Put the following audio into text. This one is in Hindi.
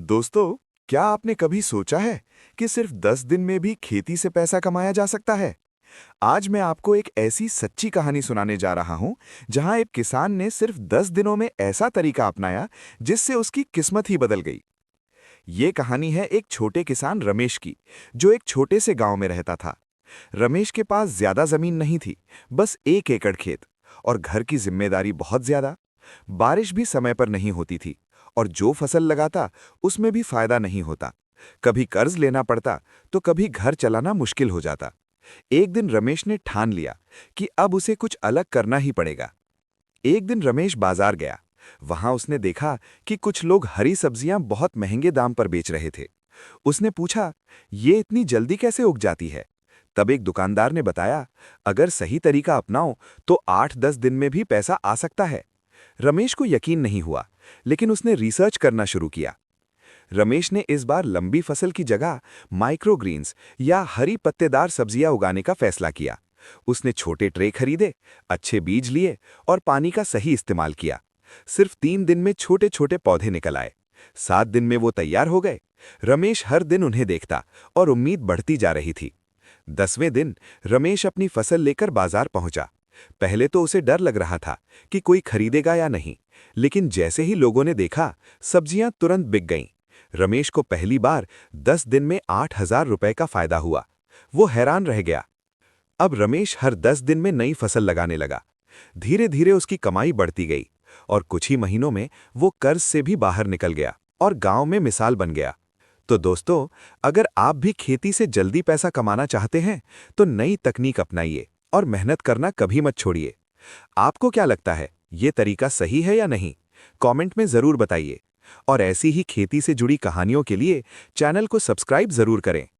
दोस्तों, क्या आपने कभी सोचा है कि सिर्फ 10 दिन में भी खेती से पैसा कमाया जा सकता है? आज मैं आपको एक ऐसी सच्ची कहानी सुनाने जा रहा हूं, जहां एक किसान ने सिर्फ 10 दिनों में ऐसा तरीका अपनाया जिससे उसकी किस्मत ही बदल गई। ये कहानी है एक छोटे किसान रमेश की, जो एक छोटे से गांव में रहता था। रमेश के पास ज्यादा जमीन नहीं थी, बस 1 एकड़ खेत, और घर की जिम्मेदारी बहुत ज्यादा। बारिश भी समय पर नहीं होती थी, और जो फसल लगाता उसमें भी फायदा नहीं होता। कभी कर्ज लेना पड़ता, तो कभी घर चलाना मुश्किल हो जाता। एक दिन रमेश ने ठान लिया कि अब उसे कुछ अलग करना ही पड़ेगा। एक दिन रमेश बाजार गया। वहां उसने देखा कि कुछ लोग हरी सब्जियां बहुत महंगे दाम पर बेच रहे थे। उसने पूछा, ये इतनी जल्दी कैसे उग जाती है? तब एक दुकानदार ने बताया, अगर सही तरीका अपनाओ तो 8-10 दिन में भी पैसा आ सकता है। रमेश को यकीन नहीं हुआ, लेकिन उसने रिसर्च करना शुरू किया। रमेश ने इस बार लंबी फसल की जगह माइक्रोग्रीन्स या हरी पत्तेदार सब्जियां उगाने का फैसला किया। उसने छोटे ट्रे खरीदे, अच्छे बीज लिए और पानी का सही इस्तेमाल किया। सिर्फ 3 दिन में छोटे छोटे पौधे निकल आए। 7 दिन में वो तैयार हो गए। रमेश हर दिन उन्हें देखता और उम्मीद बढ़ती जा रही थी। 10वें दिन रमेश अपनी फसल लेकर बाजार पहुंचा। पहले तो उसे डर लग रहा था कि कोई खरीदेगा या नहीं, लेकिन जैसे ही लोगों ने देखा, सब्जियां तुरंत बिक गईं। रमेश को पहली बार 10 दिन में 8,000 रुपए का फायदा हुआ। वो हैरान रह गया। अब रमेश हर 10 दिन में नई फसल लगाने लगा। धीरे धीरे उसकी कमाई बढ़ती गई, और कुछ ही महीनों में वो कर्ज से भी बाहर निकल गया और गांव में मिसाल बन गया। तो दोस्तों, अगर आप भी खेती से जल्दी पैसा कमाना चाहते हैं, तो नई तकनीक अपनाइए और मेहनत करना कभी मत छोड़िए। आपको क्या लगता है, ये तरीका सही है या नहीं? कमेंट में जरूर बताइए। और ऐसी ही खेती से जुड़ी कहानियों के लिए चैनल को सब्सक्राइब जरूर करें।